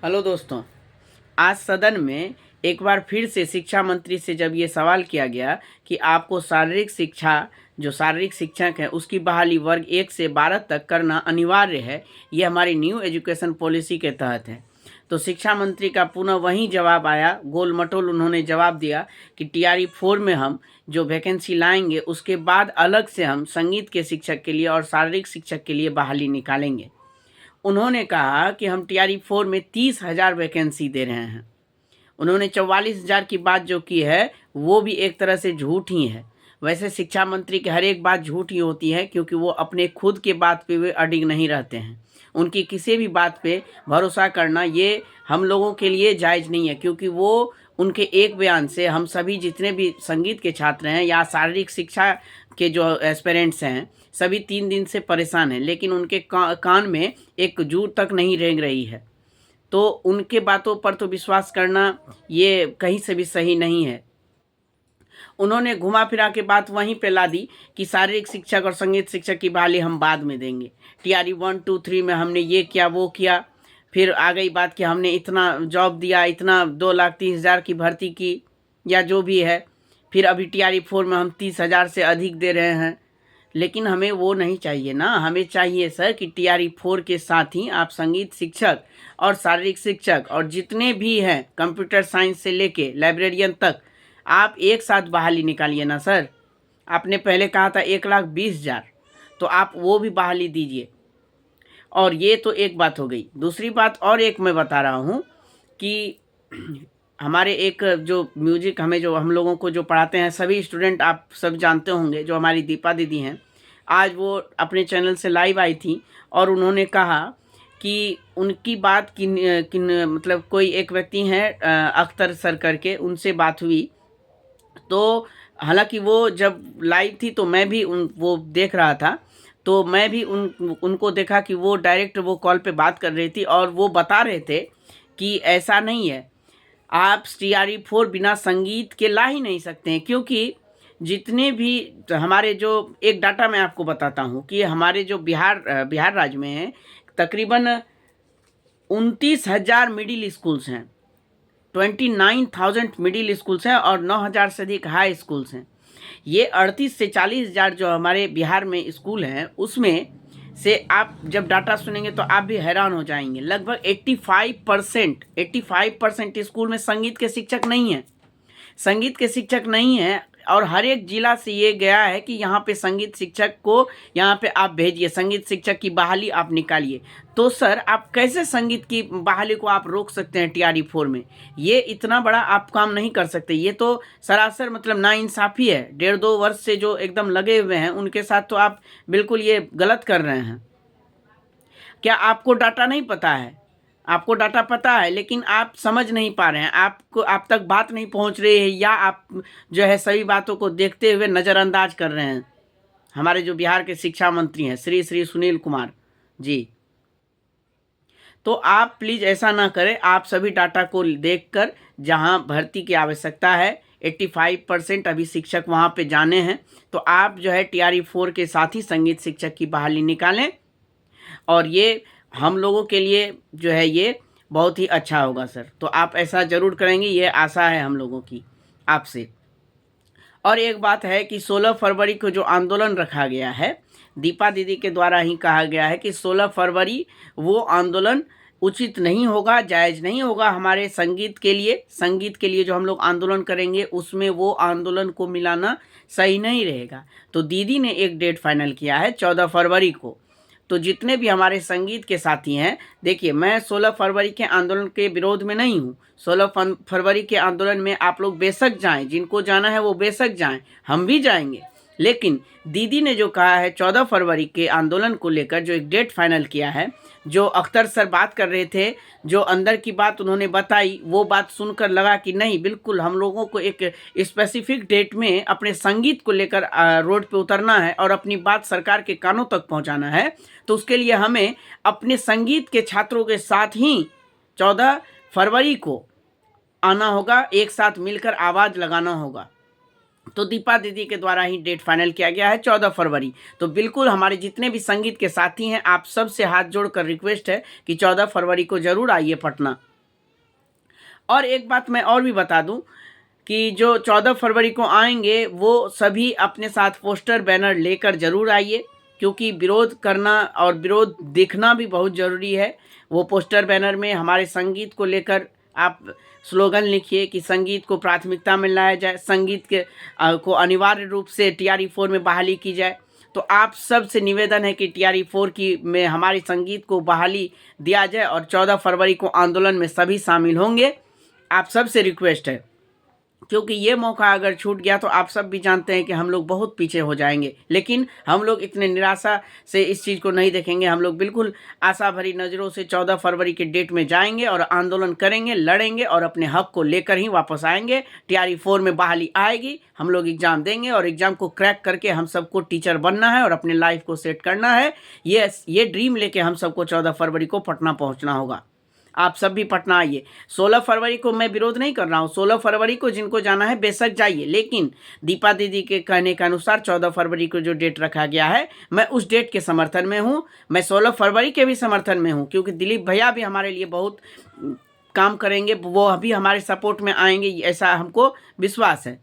Hello दोस्तों, आज सदन में एक बार फिर से शिक्षा मंत्री से जब ये सवाल किया गया कि आपको शारीरिक शिक्षा जो शारीरिक शिक्षक है उसकी बहाली वर्ग 1 से 12 तक करना अनिवार्य है, ये हमारी न्यू एजुकेशन पॉलिसी के तहत है। तो शिक्षा मंत्री का पुनः वही जवाब आया, गोल मटोल उन्होंने जवाब दिया कि टीआरई 4 में हम जो वैकेंसी लाएंगे उसके बाद अलग से हम संगीत के शिक्षक के लिए और शारीरिक शिक्षक के लिए बहाली निकालेंगे। उन्होंने कहा कि हम टीआरई 4 में 30,000 वैकेंसी दे रहे हैं। उन्होंने 44,000 की बात जो की है वो भी एक तरह से झूठ ही है। वैसे शिक्षा मंत्री की हर एक बात झूठ ही होती है, क्योंकि वो अपने खुद के बात पे वे अडिग नहीं रहते हैं। उनकी किसी भी बात पे भरोसा करना ये हम लोगों के लिए जायज़ नहीं है, क्योंकि वो उनके एक बयान से हम सभी जितने भी संगीत के छात्र हैं या शारीरिक शिक्षा के जो एस्पिरेंट्स हैं सभी 3 दिन से परेशान हैं, लेकिन उनके कान में एक जू तक नहीं रेंग रही है। तो उनके बातों पर तो विश्वास करना ये कहीं से भी सही नहीं है। उन्होंने घुमा फिरा के बात वहीं पे ला दी कि शारीरिक शिक्षक और संगीत शिक्षक की बहाली हम बाद में देंगे। टीआरई 1, 2, 3 में हमने ये किया वो किया, फिर आ गई बात कि हमने इतना जॉब दिया, इतना 2,30,000 की भर्ती की या जो भी है, फिर अभी टीआरई 4 में हम 30,000 से अधिक दे रहे हैं। लेकिन हमें वो नहीं चाहिए ना, हमें चाहिए सर कि टीआरई 4 के साथ ही आप संगीत शिक्षक और शारीरिक शिक्षक और जितने भी हैं कंप्यूटर साइंस से लेके लाइब्रेरियन तक आप एक साथ बहाली निकालिए ना सर। आपने पहले कहा था 1,20,000, तो आप वो भी बहाली दीजिए। और ये तो एक बात हो गई। दूसरी बात और एक मैं बता रहा हूँ कि हमारे एक जो म्यूजिक हमें जो हम लोगों को जो पढ़ाते हैं सभी स्टूडेंट आप सब जानते होंगे, जो हमारी दीपा दीदी हैं, आज वो अपने चैनल से लाइव आई थी और उन्होंने कहा कि उनकी बात किन मतलब कोई एक व्यक्ति हैं अख्तर सर करके, उनसे बात हुई। तो हालांकि वो जब लाइव थी तो मैं भी वो देख रहा था, तो मैं भी उनको देखा कि वो डायरेक्ट वो कॉल पे बात कर रही थी और वो बता रहे थे कि ऐसा नहीं है, आप टीआरई 4 बिना संगीत के ला ही नहीं सकते हैं। क्योंकि जितने भी हमारे जो एक डाटा मैं आपको बताता हूँ कि हमारे जो बिहार राज्य में है तकरीबन 29,000 मिडिल स्कूल्स हैं, 29,000 मिडिल स्कूल्स हैं और 9,000 से अधिक हाई स्कूल्स हैं। ये 38 से 40,000 जो हमारे बिहार में स्कूल हैं उसमें से आप जब डाटा सुनेंगे तो आप भी हैरान हो जाएंगे। लगभग 85% स्कूल में संगीत के शिक्षक नहीं हैं, संगीत के शिक्षक नहीं हैं। और हर एक जिला से ये गया है कि यहाँ पे संगीत शिक्षक को यहाँ पे आप भेजिए, संगीत शिक्षक की बहाली आप निकालिए। तो सर आप कैसे संगीत की बहाली को आप रोक सकते हैं टीआरई 4 में? ये इतना बड़ा आप काम नहीं कर सकते। ये तो सरासर मतलब नाइंसाफ़ी है। 1.5-2 वर्ष से जो एकदम लगे हुए हैं उनके साथ तो आप बिल्कुल ये गलत कर रहे हैं। क्या आपको डाटा नहीं पता है? आपको डाटा पता है लेकिन आप समझ नहीं पा रहे हैं, आपको आप तक बात नहीं पहुंच रही है, या आप जो है सभी बातों को देखते हुए नज़रअंदाज कर रहे हैं। हमारे जो बिहार के शिक्षा मंत्री हैं श्री सुनील कुमार जी, तो आप प्लीज़ ऐसा ना करें। आप सभी डाटा को देखकर जहां भर्ती की आवश्यकता है 85% अभी शिक्षक वहां पे जाने हैं, तो आप जो है टीआरई 4 के साथ ही संगीत शिक्षक की बहाली निकालें और ये हम लोगों के लिए जो है ये बहुत ही अच्छा होगा सर। तो आप ऐसा ज़रूर करेंगे, ये आशा है हम लोगों की आपसे। और एक बात है कि 16 फरवरी को जो आंदोलन रखा गया है, दीपा दीदी के द्वारा ही कहा गया है कि 16 फरवरी वो आंदोलन उचित नहीं होगा, जायज़ नहीं होगा हमारे संगीत के लिए। संगीत के लिए जो हम लोग आंदोलन करेंगे उसमें वो आंदोलन को मिलाना सही नहीं रहेगा। तो दीदी ने एक डेट फाइनल किया है 14 फरवरी को। तो जितने भी हमारे संगीत के साथी हैं, देखिए मैं 16 फरवरी के आंदोलन के विरोध में नहीं हूँ। 16 फरवरी के आंदोलन में आप लोग बेशक जाएं, जिनको जाना है वो बेशक जाएं, हम भी जाएंगे। लेकिन दीदी ने जो कहा है 14 फरवरी के आंदोलन को लेकर जो एक डेट फाइनल किया है, जो अख्तर सर बात कर रहे थे, जो अंदर की बात उन्होंने बताई, वो बात सुनकर लगा कि नहीं, बिल्कुल हम लोगों को एक स्पेसिफिक डेट में अपने संगीत को लेकर रोड पे उतरना है और अपनी बात सरकार के कानों तक पहुंचाना है। तो उसके लिए हमें अपने संगीत के छात्रों के साथ ही 14 फरवरी को आना होगा, एक साथ मिलकर आवाज़ लगाना होगा। तो दीपा दीदी के द्वारा ही डेट फाइनल किया गया है 14 फरवरी। तो बिल्कुल हमारे जितने भी संगीत के साथी हैं, आप सबसे हाथ जोड़कर रिक्वेस्ट है कि 14 फरवरी को ज़रूर आइए पटना। और एक बात मैं और भी बता दूं कि जो 14 फरवरी को आएंगे वो सभी अपने साथ पोस्टर बैनर लेकर जरूर आइए, क्योंकि विरोध करना और विरोध दिखना भी बहुत ज़रूरी है। वो पोस्टर बैनर में हमारे संगीत को लेकर आप स्लोगन लिखिए कि संगीत को प्राथमिकता में लाया जाए, संगीत के को अनिवार्य रूप से TRE-4 में बहाली की जाए। तो आप सब से निवेदन है कि TRE-4 की में हमारे संगीत को बहाली दिया जाए और 14 फरवरी को आंदोलन में सभी शामिल होंगे। आप सब से रिक्वेस्ट है, क्योंकि ये मौका अगर छूट गया तो आप सब भी जानते हैं कि हम लोग बहुत पीछे हो जाएंगे। लेकिन हम लोग इतने निराशा से इस चीज़ को नहीं देखेंगे। हम लोग बिल्कुल आशा भरी नज़रों से 14 फरवरी के डेट में जाएंगे और आंदोलन करेंगे, लड़ेंगे और अपने हक को लेकर ही वापस आएंगे। TRE-4 में बहाली आएगी, हम लोग एग्ज़ाम देंगे और एग्ज़ाम को क्रैक करके हम सबको टीचर बनना है और अपने लाइफ को सेट करना है। ये ड्रीम लेके हम सबको 14 फरवरी को पटना पहुँचना होगा। आप सब भी पटना आइए। 16 फरवरी को मैं विरोध नहीं कर रहा हूँ, 16 फरवरी को जिनको जाना है बेशक जाइए, लेकिन दीपा दीदी के कहने के अनुसार 14 फरवरी को जो डेट रखा गया है मैं उस डेट के समर्थन में हूँ। मैं 16 फरवरी के भी समर्थन में हूँ, क्योंकि दिलीप भैया भी हमारे लिए बहुत काम करेंगे, वो अभी हमारे सपोर्ट में आएंगे, ऐसा हमको विश्वास है।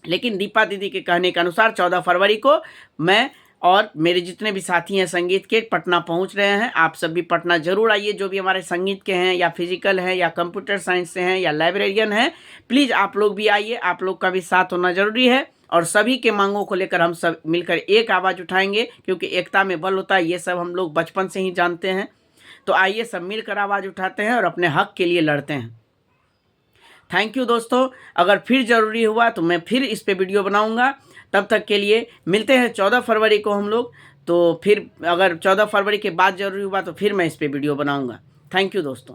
लेकिन दीपा दीदी के कहने के अनुसार 14 फरवरी को मैं और मेरे जितने भी साथी हैं संगीत के पटना पहुंच रहे हैं। आप सब भी पटना जरूर आइए, जो भी हमारे संगीत के हैं या फिजिकल हैं या कंप्यूटर साइंस से हैं या लाइब्रेरियन हैं, प्लीज़ आप लोग भी आइए। आप लोग का भी साथ होना जरूरी है और सभी के मांगों को लेकर हम सब मिलकर एक आवाज़ उठाएंगे, क्योंकि एकता में बल होता है, ये सब हम लोग बचपन से ही जानते हैं। तो आइए सब मिलकर आवाज़ उठाते हैं और अपने हक के लिए लड़ते हैं। थैंक यू दोस्तों। अगर फिर ज़रूरी हुआ तो मैं फिर इस पे वीडियो बनाऊंगा। तब तक के लिए मिलते हैं 14 फरवरी को हम लोग। तो फिर अगर 14 फरवरी के बाद ज़रूरी हुआ तो फिर मैं इस पे वीडियो बनाऊंगा। थैंक यू दोस्तों।